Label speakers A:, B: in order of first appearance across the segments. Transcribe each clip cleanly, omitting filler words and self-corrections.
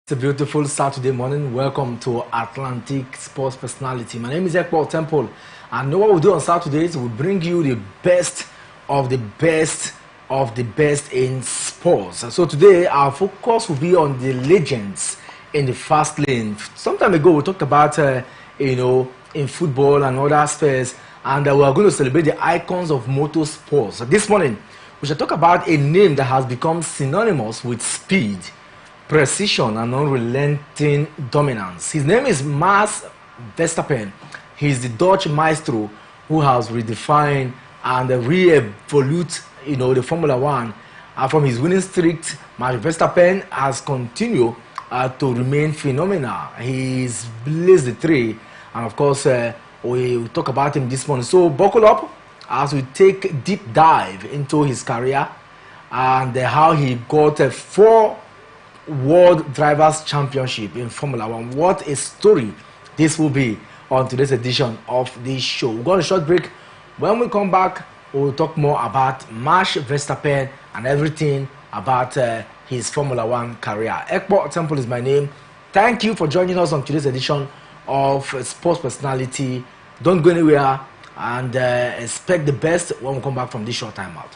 A: It's a beautiful Saturday morning. Welcome to Atlantic Sports Personality. My name is Ekpo Temple, and what we do on Saturdays, we bring you the best of the best of the best in sports. So today, our focus will be on the legends in the fast lane. Some time ago, we talked about in football and other aspects, and we are going to celebrate the icons of motorsports. This morning, we shall talk about a name that has become synonymous with speed, precision and unrelenting dominance. His name is Max Verstappen. He's the Dutch maestro who has redefined and re-evolved, the Formula One. From his winning streak, Max Verstappen has continued to remain phenomenal. He's blazed the trail, and of course, we will talk about him this morning. So buckle up as we take a deep dive into his career and how he got 4 World Drivers' Championship in Formula One. What a story this will be on today's edition of this show. We're going to short break. When we come back, we'll talk more about Max Verstappen and everything about his Formula One career. Ekpo Temple is my name. Thank you for joining us on today's edition of Sports Personality. Don't go anywhere and expect the best when we come back from this short time out.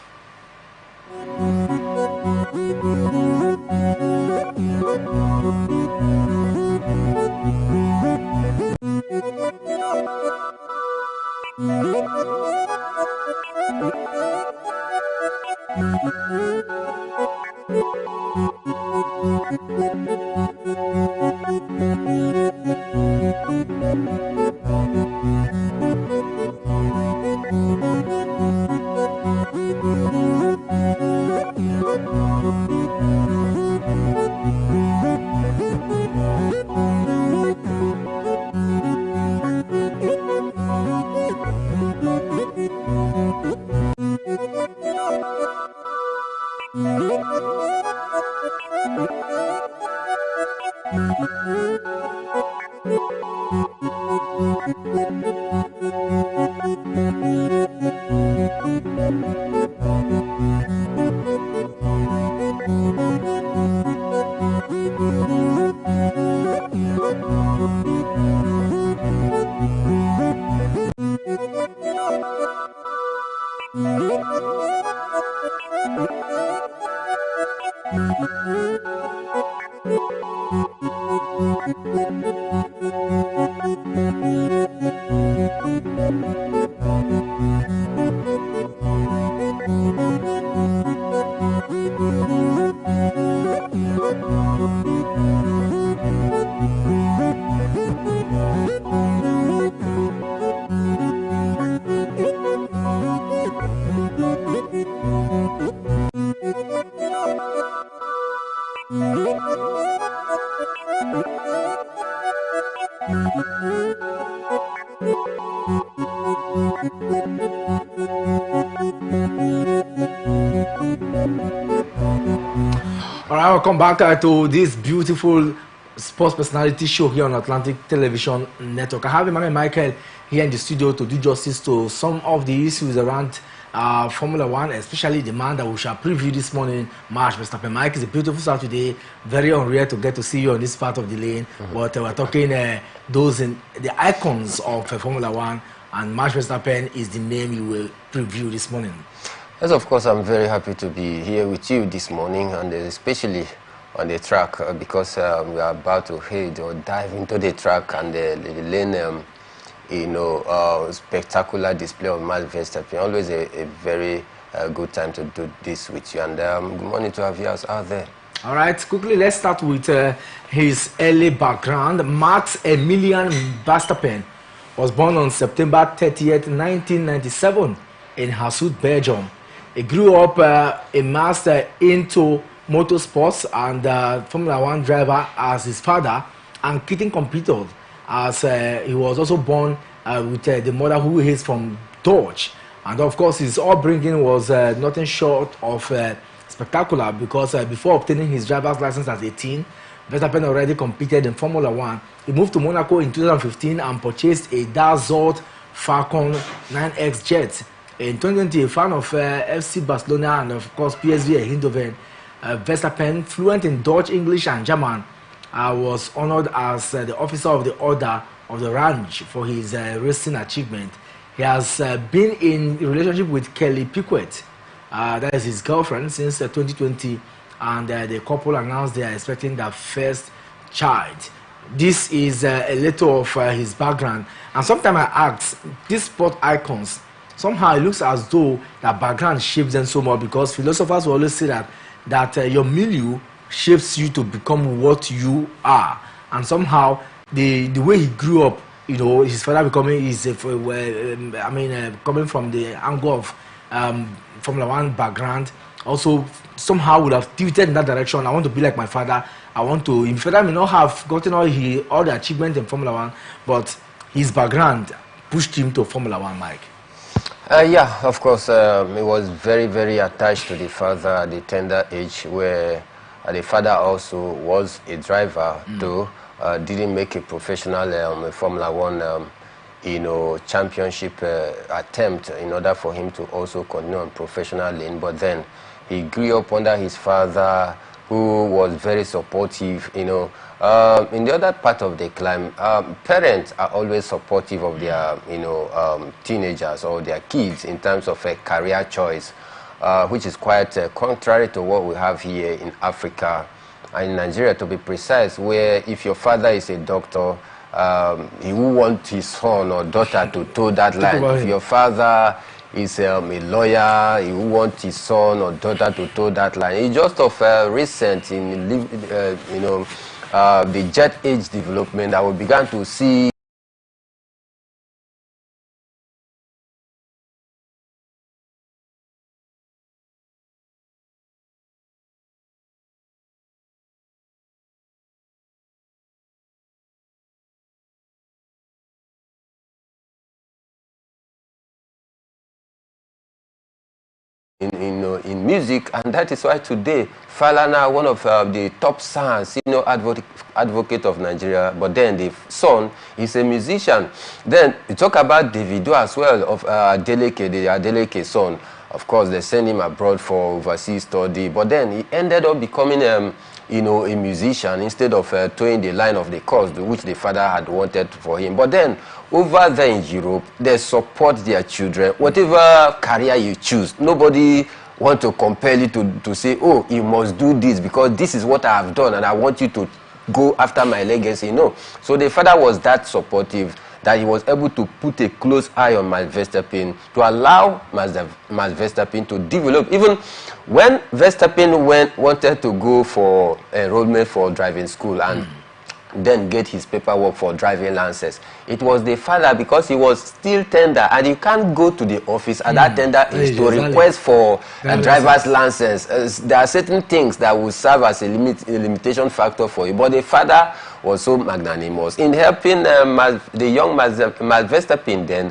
A: All right, welcome back to this beautiful sports personality show here on Atlantic Television Network. I have Emmanuel Michael here in the studio to do justice to some of the issues around Formula One, especially the man that we shall preview this morning, Max Verstappen. Mike, it's a beautiful Saturday, very unreal to get to see you on this part of the lane. But we're talking those in the icons of Formula One, and Max Verstappen is the name you will preview this morning.
B: Yes, of course, I'm very happy to be here with you this morning, and especially on the track because we are about to head or dive into the track and the lane, spectacular display of Max Verstappen. Always a very good time to do this with you, and good morning to our viewers out there.
A: All right, quickly, let's start with his early background. Max Emilian Verstappen was born on September 30th, 1997 in Hasselt, Belgium. He grew up immersed into motorsports and Formula One driver as his father, and Keating competed as he was also born with the mother who is from Dutch. And of course, his upbringing was nothing short of spectacular because before obtaining his driver's license at 18, Verstappen already competed in Formula One. He moved to Monaco in 2015 and purchased a Dassault Falcon 9X jet. In 2020, a fan of FC Barcelona and of course PSV Eindhoven, Verstappen, fluent in Dutch, English and German, was honored as the officer of the Order of the Range for his racing achievement. He has been in a relationship with Kelly Piquet, that is his girlfriend, since 2020, and the couple announced they are expecting their first child. This is a little of his background, and sometimes I ask, these sport icons, somehow it looks as though that background shapes them so much, because philosophers will always say that your milieu shapes you to become what you are. And somehow the way he grew up, his father becoming coming from the angle of Formula One background, also somehow would have tilted in that direction. I want to be like my father. His father may not have gotten all the achievements in Formula One, but his background pushed him to Formula One, Mike.
B: Yeah, of course, he was very, very attached to the father at the tender age, where the father also was a driver, though didn't make a professional Formula One, championship attempt in order for him to also continue on professional lane. But then he grew up under his father, who was very supportive. In the other part of the climb, parents are always supportive of their, teenagers or their kids in terms of a career choice, which is quite contrary to what we have here in Africa and in Nigeria, to be precise, where if your father is a doctor, he will want his son or daughter to toe that line. If your father is a lawyer, he will want his son or daughter to toe that line. It's just of recent in the jet age development that we began to see in music, and that is why today Falana, one of the top stars, advocate of Nigeria, but then the son is a musician. Then you talk about Davido as well, of Adeleke, the Adeleke son. Of course, they sent him abroad for overseas study, but then he ended up becoming a musician instead of towing the line of the course which the father had wanted for him. But then over there in Europe, they support their children. Whatever career you choose, nobody want to compel you to say, oh, you must do this because this is what I have done and I want you to go after my legacy. No. So the father was that supportive that he was able to put a close eye on Max Verstappen to allow Max Verstappen to develop. Even when Verstappen wanted to go for enrollment for driving school and then get his paperwork for driving license, it was the father, because he was still tender and you can't go to the office at that tender age to request for a driver's license. There are certain things that will serve as a limitation factor for you, but the father was so magnanimous in helping the young Max Verstappen then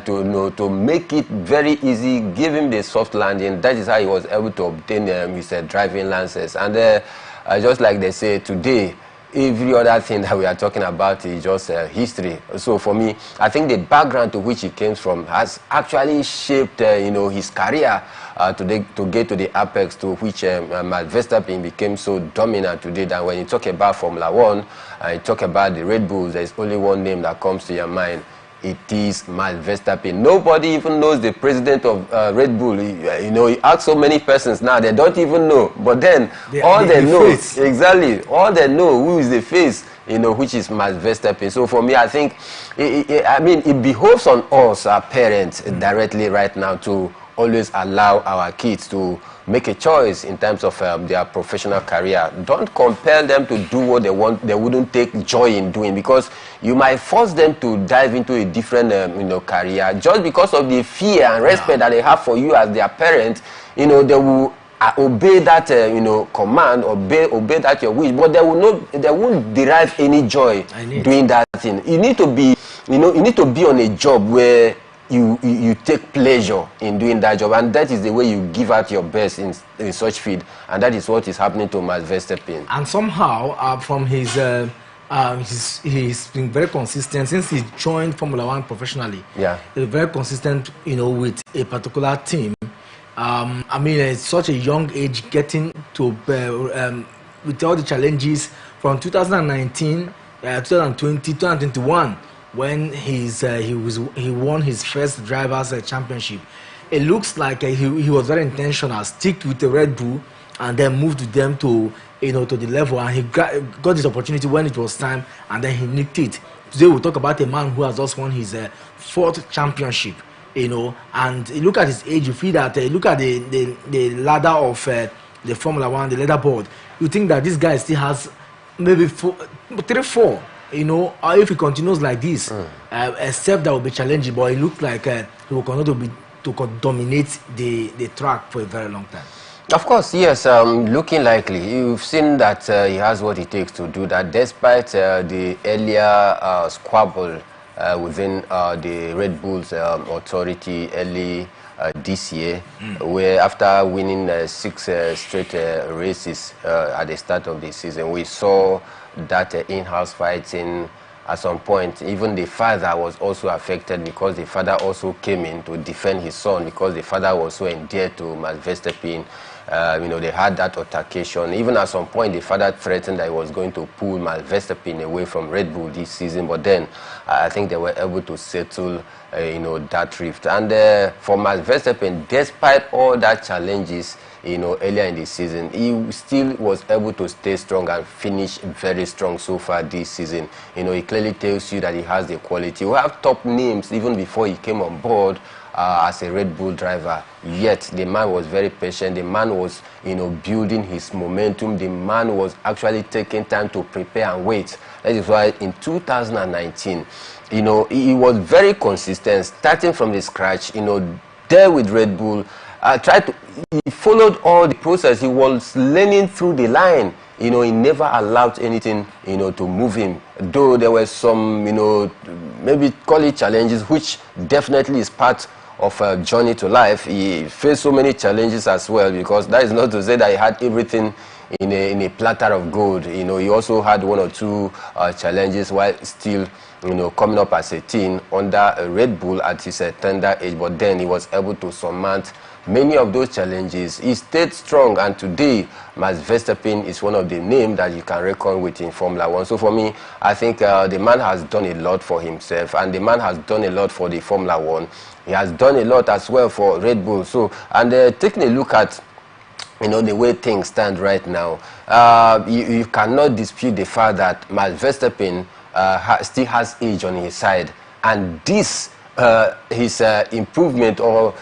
B: to make it very easy, give him the soft landing. That is how he was able to obtain his driving license. And just like they say today, every other thing that we are talking about is just history. So for me, I think the background to which he came from has actually shaped his career to get to the apex to which Max Verstappen became so dominant today. That when you talk about Formula One, you talk about the Red Bulls, there's only one name that comes to your mind. It is Max Verstappen. Nobody even knows the president of Red Bull. You ask so many persons now, they don't even know. But then all they know, exactly, all they know who is the face, which is Max Verstappen. So for me, I think, it behoves on us, our parents, directly right now to always allow our kids to make a choice in terms of their professional career. Don't compel them to do what they want. They wouldn't take joy in doing, because you might force them to dive into a different career just because of the fear and respect that they have for you as their parent. They will obey that command, obey that your wish, but they won't derive any joy doing that thing. You need to be on a job where you take pleasure in doing that job, and that is the way you give out your best in such field, and that is what is happening to Max Verstappen.
A: And somehow, from he's been very consistent since he joined Formula One professionally. Yeah, he's very consistent, with a particular team. At such a young age, getting to with all the challenges from 2019, 2020, 2021. When he won his first drivers' championship, it looks like he was very intentional. Stick with the Red Bull and then moved with them to to the level, and he got this opportunity when it was time, and then he nicked it. Today we'll talk about a man who has just won his fourth championship. And you look at his age, you feel that look at the ladder of the Formula One, the leaderboard. You think that this guy still has maybe 3-4. Or if he continues like this, except that will be challenging, but it looks like he will continue to dominate the track for a very long time.
B: Of course, yes, looking likely. You've seen that he has what it takes to do that, despite the earlier squabble within the Red Bull's authority early this year, where after winning 6 straight races at the start of the season, we saw that in-house fighting. At some point, even the father was also affected, because the father also came in to defend his son, because the father was so endeared to Max Verstappen. They had that altercation. Even at some point, the father threatened that he was going to pull Max Verstappen away from Red Bull this season. But then, I think they were able to settle, that rift. And for Max Verstappen, despite all that challenges, earlier in the season, he still was able to stay strong and finish very strong so far this season. He clearly tells you that he has the quality. We have top names even before he came on board as a Red Bull driver. Yet the man was very patient. The man was, building his momentum. The man was actually taking time to prepare and wait. That is why in 2019, he was very consistent, starting from the scratch. There with Red Bull. He followed all the process. He was learning through the line. He never allowed anything, to move him. Though there were some, maybe call it challenges, which definitely is part of a journey to life. He faced so many challenges as well, because that is not to say that he had everything, in a platter of gold. You know, he also had one or two challenges while still, you know, coming up as a teen under Red Bull at his tender age, but then he was able to surmount many of those challenges. He stayed strong, and today Max Verstappen is one of the names that you can reckon with in Formula One. So for me, I think the man has done a lot for himself, and the man has done a lot for the Formula One. He has done a lot as well for Red Bull. So, and taking a look at, you know, the way things stand right now, you cannot dispute the fact that Max Verstappen still has age on his side, and this his improvement or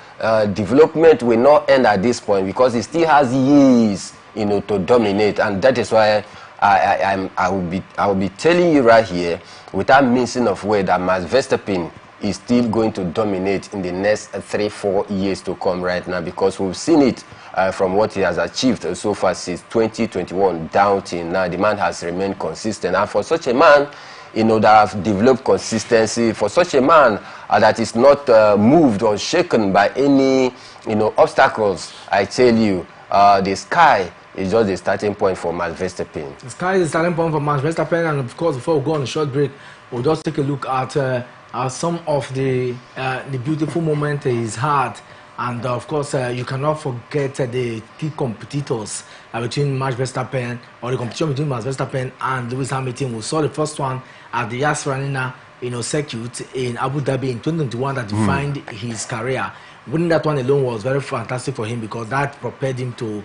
B: development will not end at this point, because he still has years, you know, to dominate. And that is why I will be telling you right here, without mincing of word, that Max Verstappen is still going to dominate in the next 3-4 years to come right now, because we've seen it from what he has achieved so far since 2021 down till now. The man has remained consistent, and for such a man, you know, that have developed consistency, for such a man that is not moved or shaken by any, you know, obstacles, I tell you, the sky is just the starting point for Max Verstappen.
A: The sky is the starting point for Max Verstappen, and of course, before we go on a short break, we'll just take a look at some of the beautiful moments he's had. And of course, you cannot forget the key competitors between Max Verstappen, or the competition between Max Verstappen and Lewis Hamilton. We saw the first one at the Yas Marina, you know, circuit in Abu Dhabi in 2021 that defined his career. Winning that one alone was very fantastic for him, because that prepared him to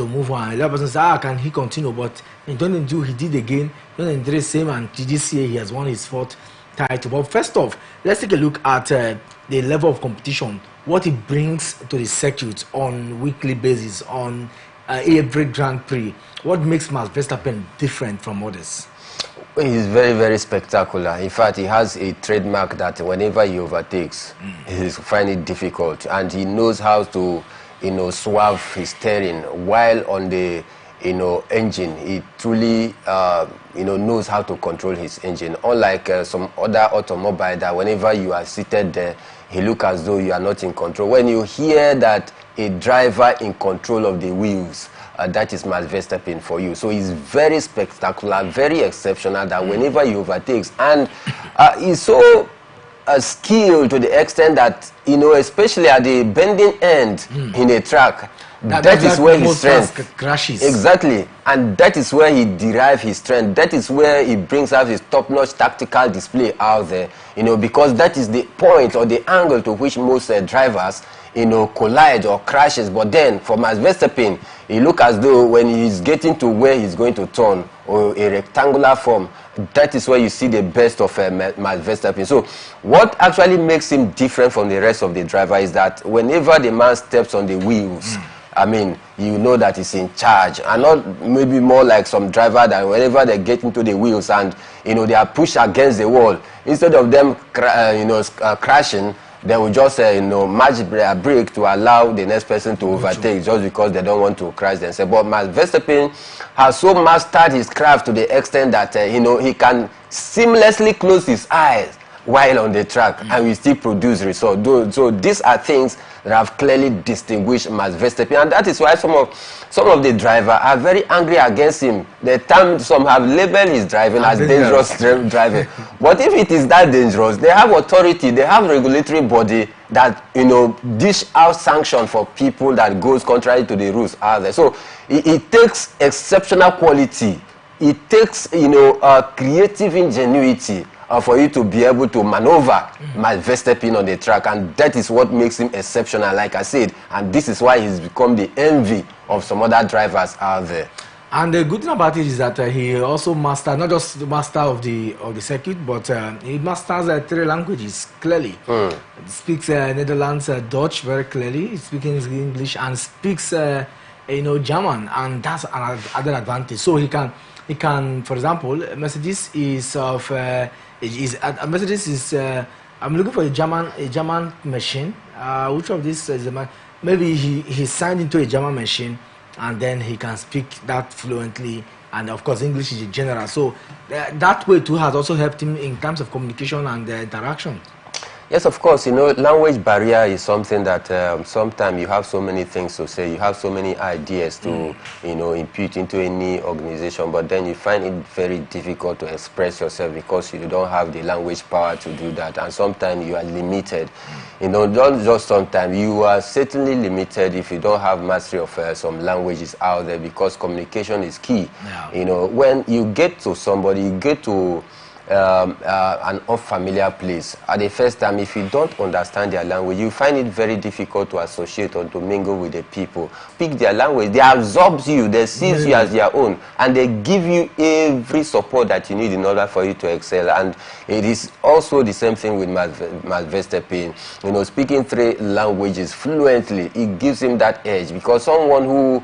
A: move on. A lot of person say, can he continue? But in 2022, he did again. 2023, same, and this year he has won his fourth title. But first off, let's take a look at the level of competition, what it brings to the circuit on weekly basis, on every Grand Prix. What makes Max Verstappen different from others?
B: He's very, very spectacular. In fact, he has a trademark that whenever he overtakes, he finds it difficult, and he knows how to, you know, swerve his steering while on the, you know, engine. He truly, you know, knows how to control his engine. Unlike some other automobile that whenever you are seated there, he looks as though you are not in control. When you hear that a driver in control of the wheels, that is Max Verstappen for you. So he's very spectacular, very exceptional, that whenever he overtakes, and he's so skilled to the extent that, you know, especially at the bending end in a track, that is where his strength
A: crashes.
B: Exactly, and that is where he derives his strength. That is where he brings out his top-notch tactical display out there. You know, because that is the point or the angle to which most drivers, you know, collide or crashes. But then for Max Verstappen, he look as though when he's getting to where he's going to turn, or a rectangular form, that is where you see the best of Max Verstappen. So what actually makes him different from the rest of the driver is that whenever the man steps on the wheels, I mean, you know that he's in charge, and not maybe more like some driver that whenever they get into the wheels and, you know, they are pushed against the wall, instead of them crashing, they will just you know, match a brake to allow the next person to overtake, just because they don't want to crash themselves. But Max Verstappen has so mastered his craft to the extent that you know, he can seamlessly close his eyes while on the track and we still produce results. So these are things that have clearly distinguished Max Verstappen, and that is why some of the drivers are very angry against him. The time some have labeled his driving as dangerous driving. But if it is that dangerous, they have authority, they have regulatory body that, you know, dish out sanction for people that goes contrary to the rules out there. So it takes exceptional quality. It takes, you know, creative ingenuity for you to be able to maneuver Max Verstappen on the track, and that is what makes him exceptional, like I said, and this is why he's become the envy of some other drivers out there.
A: And the good thing about it is that he also masters, not just the master of the circuit, but he masters 3 languages clearly. He speaks Netherlands, Dutch very clearly. He's speaking English and speaks you know, German, and that's another advantage. So he can, for example, Mercedes is of Mercedes is I'm looking for a German machine. Which of these is maybe he signed into a German machine, and then he can speak that fluently, and of course English is a general. So that way too has also helped him in terms of communication and interaction.
B: Yes, of course. You know, language barrier is something that sometimes you have so many things to say, you have so many ideas to, you know, impute into any organization, but then you find it very difficult to express yourself because you don't have the language power to do that, and sometimes you are limited. You know, not just sometimes, you are certainly limited if you don't have mastery of some languages out there, because communication is key.
A: Yeah.
B: You know, when you get to somebody, you get to an unfamiliar place. At the first time, if you don't understand their language, you find it very difficult to associate or to mingle with the people. Speak their language, they absorb you, they see you as their own, and they give you every support that you need in order for you to excel. And it is also the same thing with Max Verstappen. You know, speaking 3 languages fluently, it gives him that edge, because someone who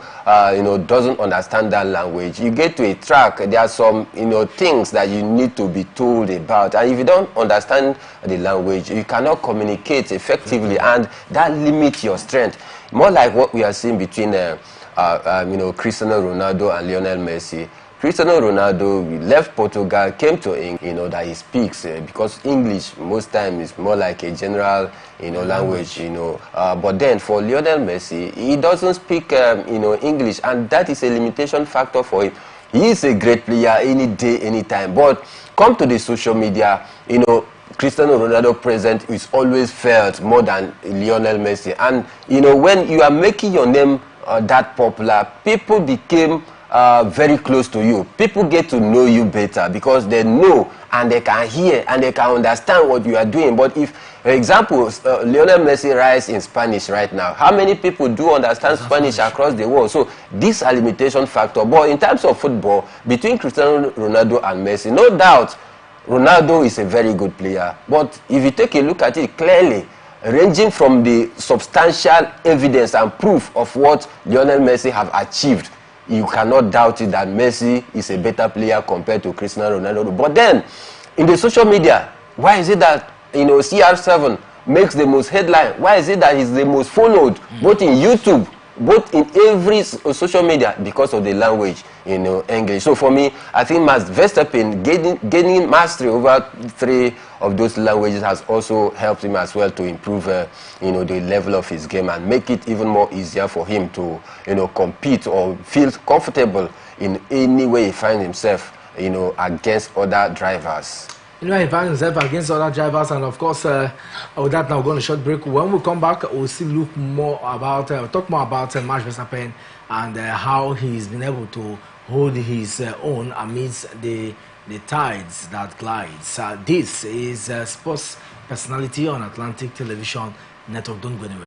B: you know, doesn't understand that language, you get to a track, there are some, you know, things that you need to be told about, and if you don't understand the language, you cannot communicate effectively, and that limits your strength. More like what we are seeing between you know, Cristiano Ronaldo and Lionel Messi. Cristiano Ronaldo left Portugal, came to England, you know, that he speaks because English most times is more like a general, you know, language, you know. But then for Lionel Messi, he doesn't speak, you know, English, and that is a limitation factor for him. He is a great player any day, anytime. But come to the social media, you know, Cristiano Ronaldo present is always felt more than Lionel Messi. And, you know, when you are making your name that popular, people became very close to you. People get to know you better because they know and they can hear and they can understand what you are doing. But if, for example, Lionel Messi writes in Spanish right now, how many people do understand Spanish across the world? So these are limitation factor. But in terms of football, between Cristiano Ronaldo and Messi, no doubt Ronaldo is a very good player. But if you take a look at it clearly, ranging from the substantial evidence and proof of what Lionel Messi have achieved, you cannot doubt it that Messi is a better player compared to Cristiano Ronaldo. But then, in the social media, why is it that, you know, CR7 makes the most headline? Why is it that he's the most followed, both in YouTube, both in every social media? Because of the language, you know, English. So for me, I think Max Verstappen gaining mastery over 3 of those languages has also helped him as well to improve, you know, the level of his game and make it even more easier for him to, you know, compete or feel comfortable in any way he finds himself, you know, against other drivers.
A: You know, he finds himself against other drivers, and of course, with that, now we're going to short break. When we come back, we'll still look more about, talk more about Max Verstappen and how he's been able to hold his own amidst the tides that glides. This is Sports Personality on Atlantic Television Network. Don't go anywhere.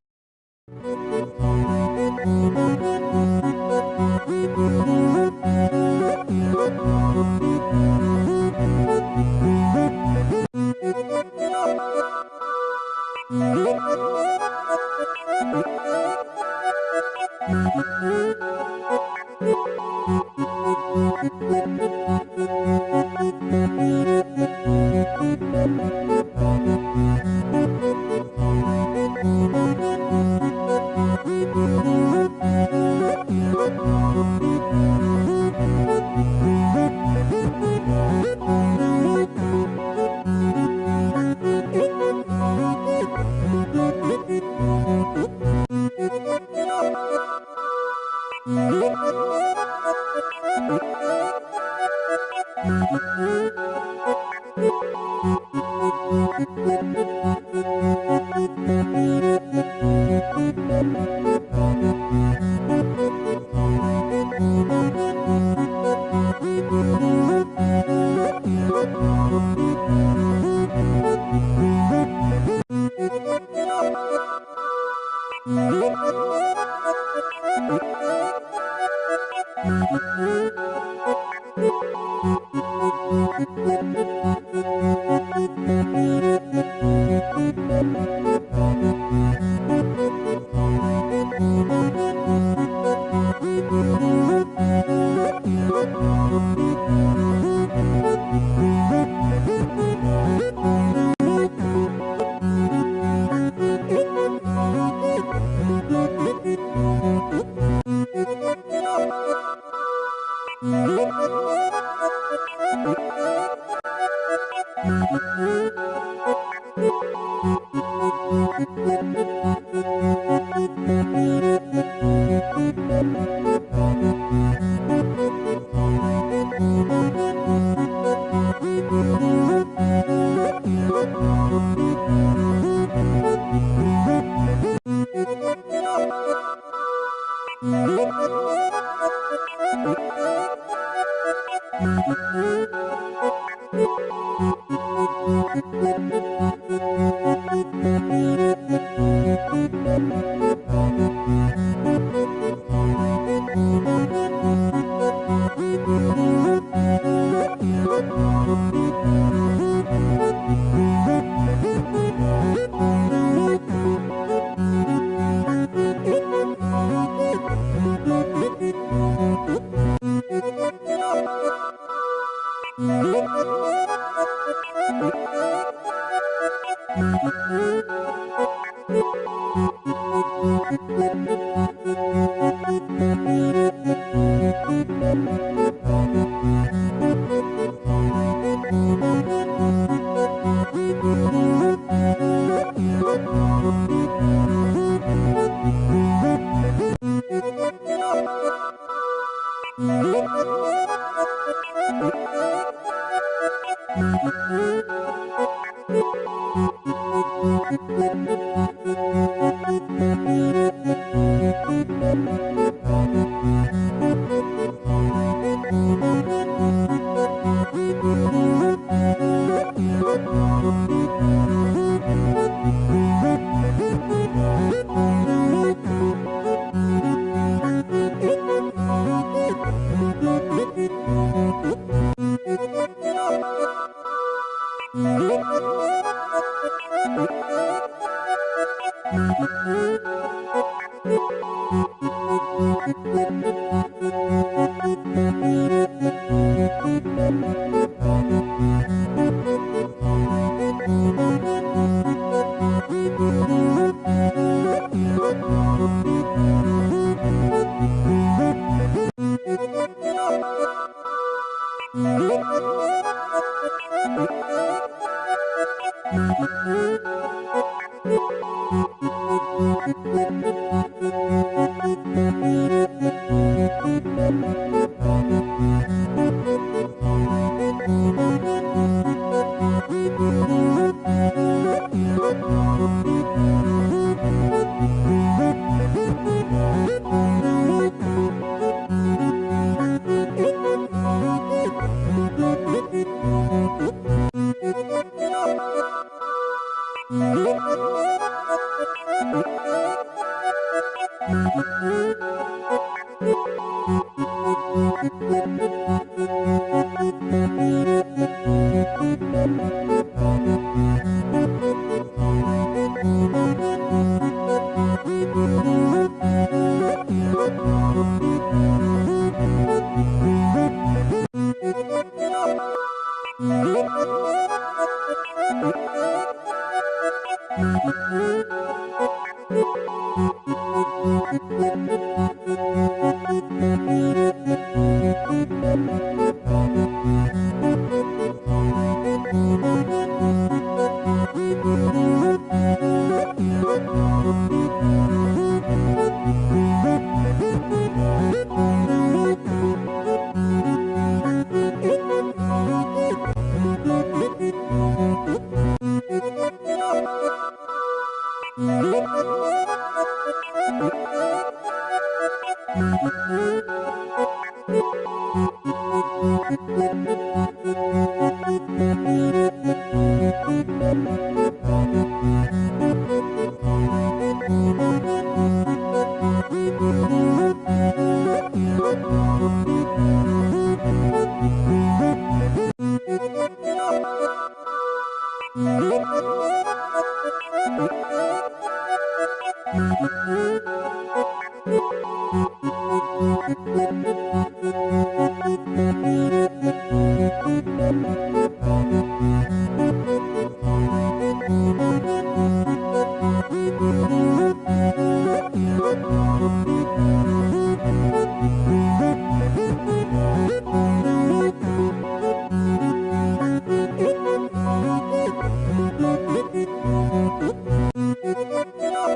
A: All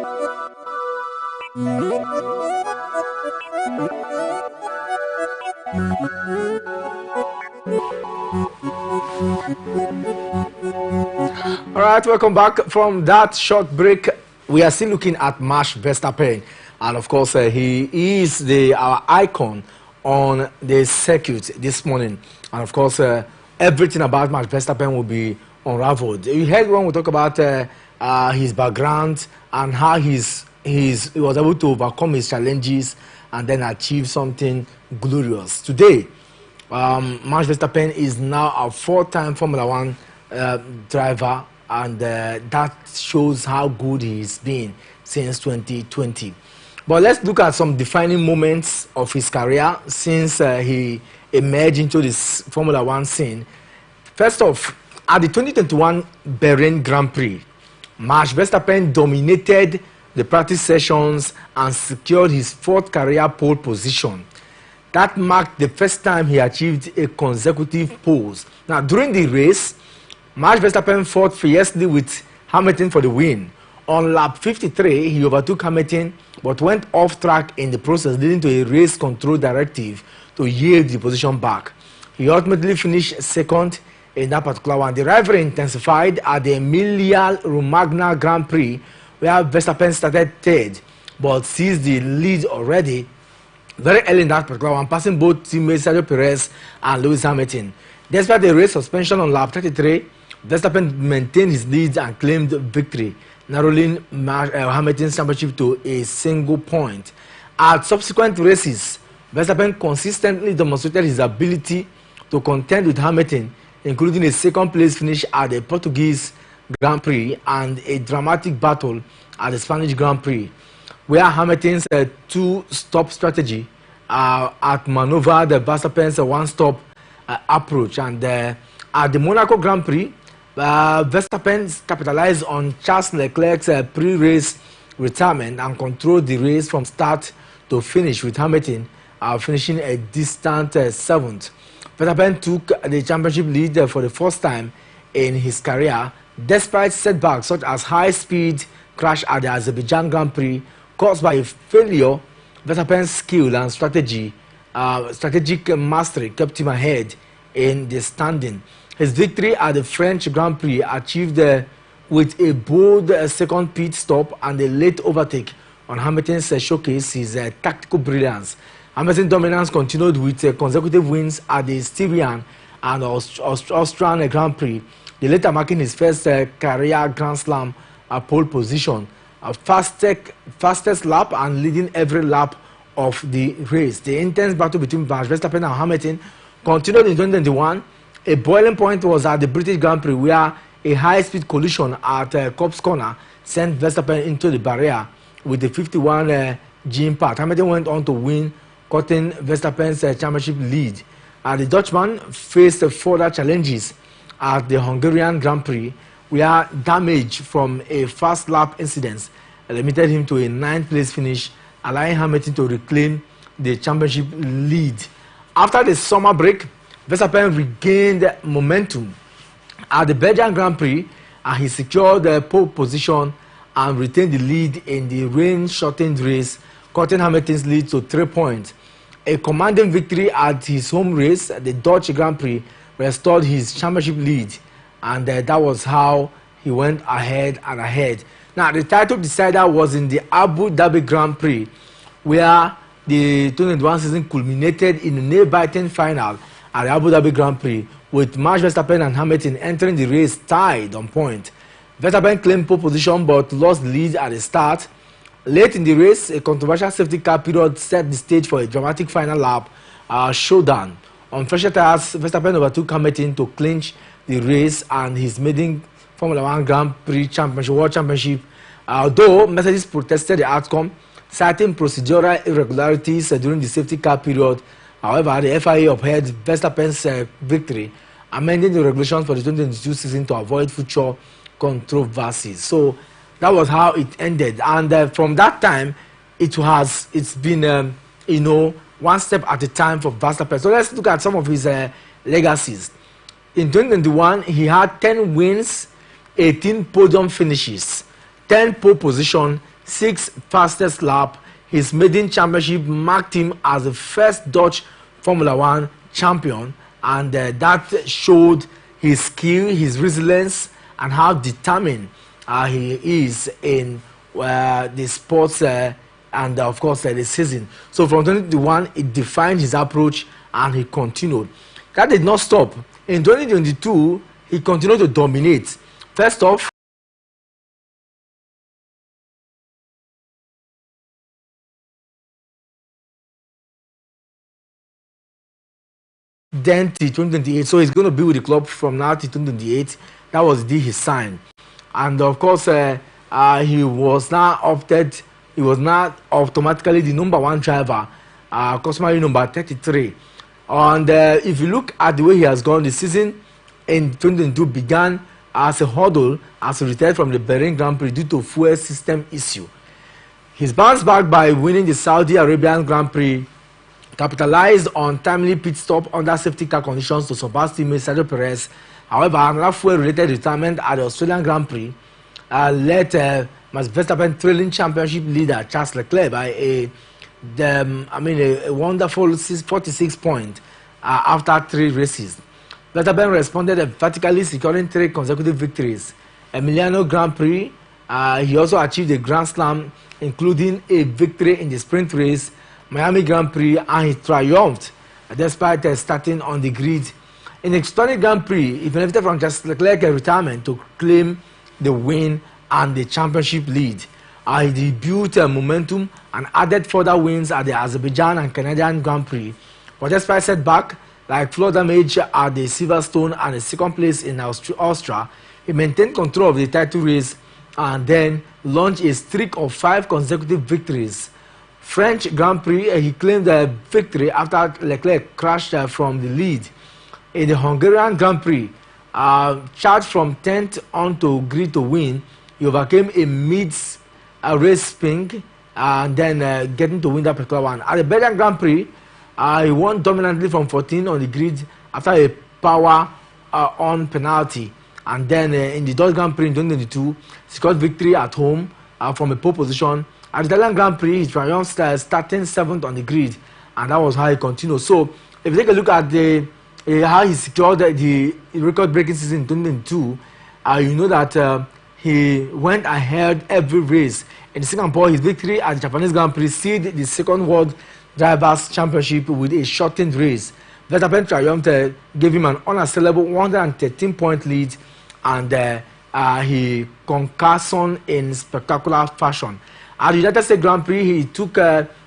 A: right, welcome back from that short break. We are still looking at Max Verstappen, and of course, he is our icon on the circuit this morning. And of course, everything about Max Verstappen will be unraveled. You heard when we talk about his background and how he was able to overcome his challenges and then achieve something glorious. Today, Max Verstappen is now a four-time Formula One driver, and that shows how good he's been since 2020. But let's look at some defining moments of his career since he emerged into this Formula One scene. First off, at the 2021 Bahrain Grand Prix, Max Verstappen dominated the practice sessions and secured his fourth career pole position. That marked the first time he achieved a consecutive pole. Now, during the race, Max Verstappen fought fiercely with Hamilton for the win. On lap 53, he overtook Hamilton but went off track in the process, leading to a race control directive to yield the position back. He ultimately finished second in that particular one. The rivalry intensified at the Emilia-Romagna Grand Prix, where Verstappen started third but seized the lead already very early in that particular one, passing both teammates Sergio Perez and Lewis Hamilton. Despite the race suspension on lap 33, Verstappen maintained his lead and claimed victory, narrowing Hamilton's championship to a single point. At subsequent races, Verstappen consistently demonstrated his ability to contend with Hamilton, including a second-place finish at the Portuguese Grand Prix and a dramatic battle at the Spanish Grand Prix, where Hamilton's two-stop strategy outmaneuvered Verstappen's one-stop approach. And at the Monaco Grand Prix, Verstappen capitalized on Charles Leclerc's pre-race retirement and controlled the race from start to finish, with Hamilton finishing a distant seventh. Verstappen took the championship lead for the first time in his career, despite setbacks such as high-speed crash at the Azerbaijan Grand Prix caused by a failure. Verstappen's skill and strategic mastery kept him ahead in the standing. His victory at the French Grand Prix, achieved with a bold second pit stop and a late overtake on Hamilton's showcase his tactical brilliance. Hamilton's dominance continued with consecutive wins at the Styrian and Austrian Grand Prix, the latter marking his first career Grand Slam pole position, fastest lap and leading every lap of the race. The intense battle between Max Verstappen and Hamilton continued in 2021. A boiling point was at the British Grand Prix, where a high-speed collision at Cobb's Corner sent Verstappen into the barrier with a 51 G impact. Hamilton went on to win, cutting Verstappen's championship lead. The Dutchman faced further challenges at the Hungarian Grand Prix, where damage from a fast lap incident limited him to a 9th place finish, allowing Hamilton to reclaim the championship lead. After the summer break, Verstappen regained momentum at the Belgian Grand Prix, and he secured the pole position and retained the lead in the rain-shortened race, cutting Hamilton's lead to 3 points. A commanding victory at his home race, the Dutch Grand Prix, restored his championship lead, and that was how he went ahead and ahead. Now, the title decider was in the Abu Dhabi Grand Prix, where the 2021 season culminated in a nail-biting final at the Abu Dhabi Grand Prix, with Max Verstappen and Hamilton entering the race tied on point. Verstappen claimed pole position but lost the lead at the start. Late in the race, a controversial safety car period set the stage for a dramatic final lap showdown. On fresher tires, Verstappen overtook Hamilton to clinch the race and his maiden Formula One Grand Prix World Championship. Although Mercedes protested the outcome, citing procedural irregularities during the safety car period. However, the FIA upheld Verstappen's victory, amending the regulations for the 2022 season to avoid future controversies. So that was how it ended, and from that time, it's been one step at a time for Verstappen. So let's look at some of his legacies. In 2021, he had 10 wins, 18 podium finishes, 10 pole position, 6th fastest lap. His maiden championship marked him as the first Dutch Formula One champion, and that showed his skill, his resilience, and how determined he is in the sports and of course the season. So from 2021, it defined his approach and he continued. That did not stop. In 2022, he continued to dominate. First off, then till 2028. So he's going to be with the club from now to 2028. That was the deal he signed. And of course, he was now opted, he was now automatically the number one driver, customary number 33. And if you look at the way he has gone, the season in 2022 began as a hurdle as he retired from the Bahrain Grand Prix due to fuel system issue. He's bounced back by winning the Saudi Arabian Grand Prix, capitalized on timely pit stop under safety car conditions to surpass teammate Sergio Perez. However, another fuel-related retirement at the Australian Grand Prix led Max Verstappen trailing championship leader Charles Leclerc by a wonderful 46 points after 3 races. Verstappen responded emphatically, securing 3 consecutive victories. Emiliano Grand Prix, he also achieved a Grand Slam, including a victory in the sprint race, Miami Grand Prix, and he triumphed despite starting on the grid. In the Estonia Grand Prix, he benefited from Charles Leclerc's retirement to claim the win and the championship lead. He debuted momentum and added further wins at the Azerbaijan and Canadian Grand Prix. But despite setback like floor damage at the Silverstone and a second place in Austria, he maintained control of the title race and then launched a streak of 5 consecutive victories. French Grand Prix, he claimed the victory after Leclerc crashed from the lead. In the Hungarian Grand Prix, charged from 10th onto grid to win, he overcame a mid-race spin and then getting to win that particular one. At the Belgian Grand Prix, he won dominantly from 14 on the grid after a power on penalty. And then in the Dutch Grand Prix in 2022, scored victory at home from a pole position. At the Italian Grand Prix, he triumphed starting 7th on the grid, and that was how he continued. So, if you take a look at how he secured the record-breaking season in 2022, you know that he went ahead every race. In the second pole, his victory at the Japanese Grand Prix sealed the second World Drivers' Championship with a shortened race. Verstappen triumphed, gave him an unassailable 113-point lead, and he conquered in spectacular fashion. At the United States Grand Prix, he took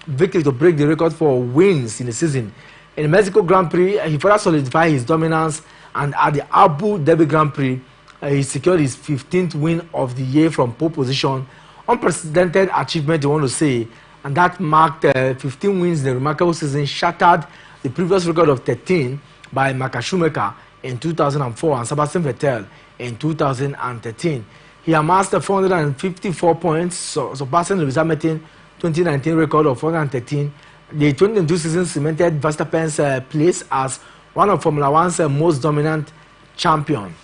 A: victory to break the record for wins in the season. In the Mexico Grand Prix, he further solidified his dominance, and at the Abu Dhabi Grand Prix, he secured his 15th win of the year from pole position. Unprecedented achievement, I want to say, and that marked 15 wins in a remarkable season, shattered the previous record of 13 by Michael Schumacher in 2004 and Sebastian Vettel in 2013. He amassed 454 points, surpassing Lewis Hamilton's 2019 record of 413. The 2022 season cemented Verstappen's place as one of Formula One's most dominant champions,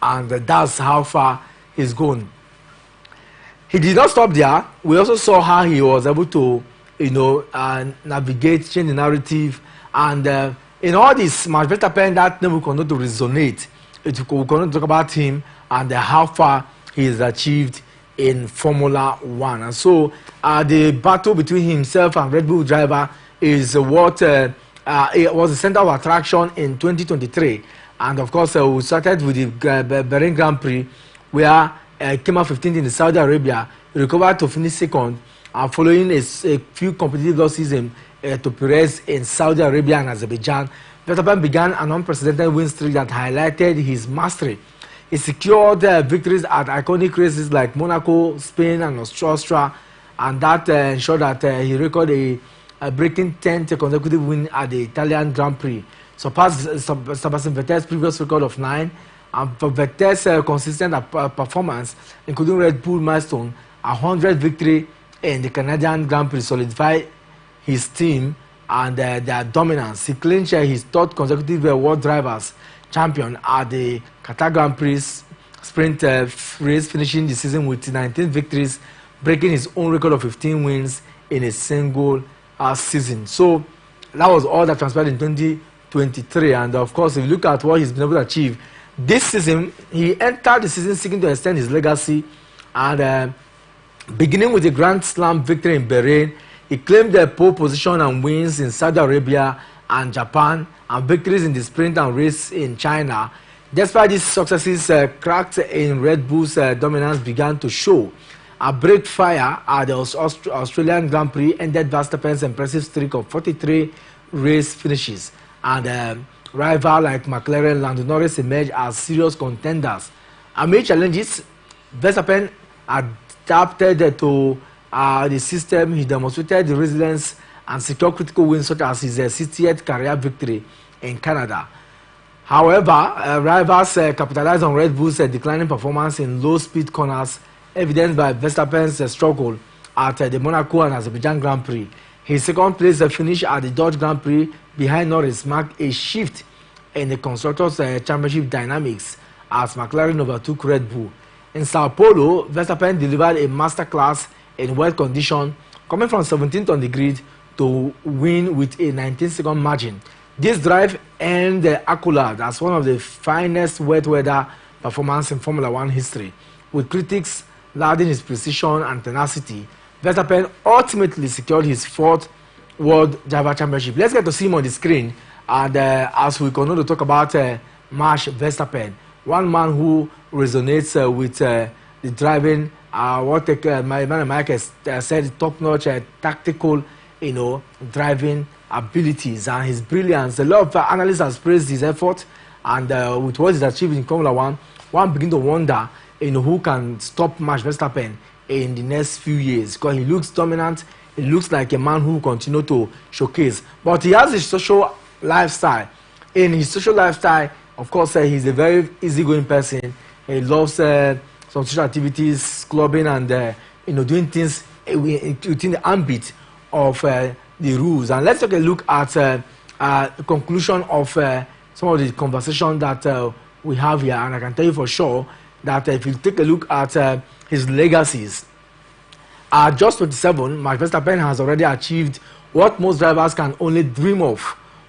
A: and that's how far he's gone. He did not stop there. We also saw how he was able to, navigate, change the narrative, and in all this, Max Verstappen, that name will continue to resonate. It will continue to talk about him and how far he has achieved in Formula One. And so the battle between himself and Red Bull driver is what it was the center of attraction in 2023. And of course, we started with the Bahrain Grand Prix, where he came out 15th in Saudi Arabia. He recovered to finish second, and following a few competitive losses to Perez in Saudi Arabia and Azerbaijan, Verstappen began an unprecedented win streak that highlighted his mastery. He secured victories at iconic races like Monaco, Spain, and Austria, and that ensured that he recorded a breaking 10th consecutive win at the Italian Grand Prix, surpassed Sebastian Vettel's previous record of 9. And for Vettel's consistent performance, including Red Bull milestone, 100 victory in the Canadian Grand Prix solidified his team and their dominance. He clinched his 3rd consecutive World Drivers' Champion at the Qatar Grand Prix sprint race, finishing the season with 19 victories, breaking his own record of 15 wins in a single season. So that was all that transpired in 2023. And of course, if you look at what he's been able to achieve this season, he entered the season seeking to extend his legacy, and beginning with a Grand Slam victory in Bahrain, he claimed the pole position and wins in Saudi Arabia and Japan, and victories in the sprint and race in China. Despite these successes, cracks in Red Bull's dominance began to show. A break fire at the Australian Grand Prix ended Verstappen's impressive streak of 43 race finishes, and rival like McLaren, Lando Norris emerged as serious contenders. Amid challenges, Verstappen adapted to the system. He demonstrated resilience and secured critical wins such as his 60th career victory in Canada. However, rivals capitalized on Red Bull's declining performance in low-speed corners, evidenced by Verstappen's struggle at the Monaco and Azerbaijan Grand Prix. His second place finish at the Dutch Grand Prix behind Norris marked a shift in the Constructors' Championship dynamics as McLaren overtook Red Bull. In Sao Paulo, Verstappen delivered a masterclass in wet condition, coming from 17th on the grid to win with a 19-second margin. This drive earned the accolade as one of the finest wet weather performances in Formula One history. With critics lauding his precision and tenacity, Verstappen ultimately secured his 4th World Driver Championship. Let's get to see him on the screen, and as we continue to talk about Max Verstappen, one man who resonates with the driving, what my man Mike said, top-notch tactical, driving abilities and his brilliance. A lot of analysts have praised his effort, and with what he's achieved in Formula One, one begin to wonder, who can stop Max Verstappen in the next few years, because he looks dominant. He looks like a man who will continue to showcase. But he has a social lifestyle. In his social lifestyle, of course, he's a very easygoing person. He loves some social activities, clubbing, and doing things within the ambit of the rules. And let's take a look at the conclusion of some of the conversation that we have here. And I can tell you for sure that if you take a look at his legacies, at just 27, Max Verstappen has already achieved what most drivers can only dream of: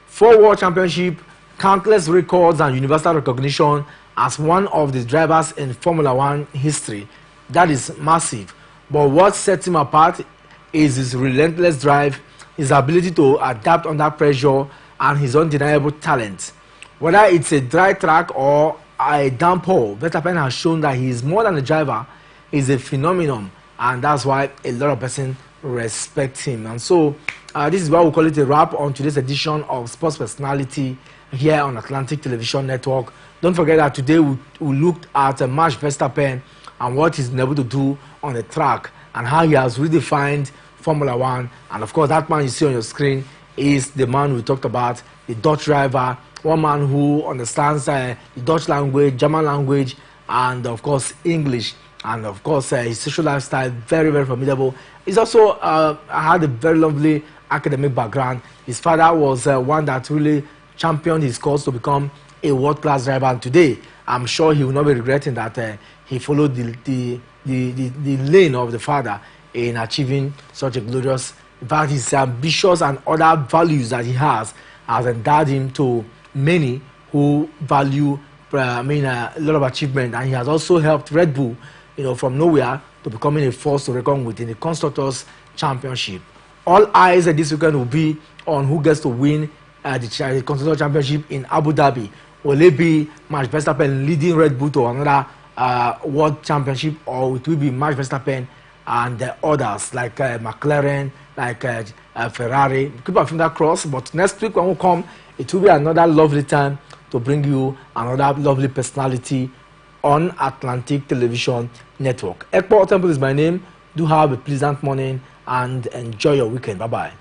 A: 4 World Championships, countless records, and universal recognition as one of the drivers in Formula One history. That is massive. But what sets him apart is his relentless drive, his ability to adapt under pressure, and his undeniable talent. Whether it's a dry track or a downpour, Verstappen has shown that he is more than a driver. He's a phenomenon, and that's why a lot of people respect him. And so this is why we call it a wrap on today's edition of Sports Personality here on Atlantic Television Network. Don't forget that today we looked at Max Verstappen and what he's been able to do on the track and how he has redefined Formula One. And of course, that man you see on your screen is the man we talked about, the Dutch driver, one man who understands the Dutch language, German language, and of course English. And of course, his social lifestyle, very, very formidable. He's also had a very lovely academic background. His father was one that really championed his cause to become a world-class driver. And today, I'm sure he will not be regretting that he followed the lane of the father in achieving such a glorious. In fact, his ambitious and other values that he has endowed him to many who value, a lot of achievement. And he has also helped Red Bull, from nowhere to becoming a force to reckon with in the Constructors' Championship. All eyes this weekend will be on who gets to win the Constructors' Championship in Abu Dhabi. Will it be Max Verstappen leading Red Bull to another World Championship, or it will be Max Verstappen and the others like McLaren, like Ferrari? Keep our finger crossed. But next week when we come, it will be another lovely time to bring you another lovely personality on Atlantic Television Network. Ekpo Temple is my name. Do have a pleasant morning and enjoy your weekend. Bye-bye.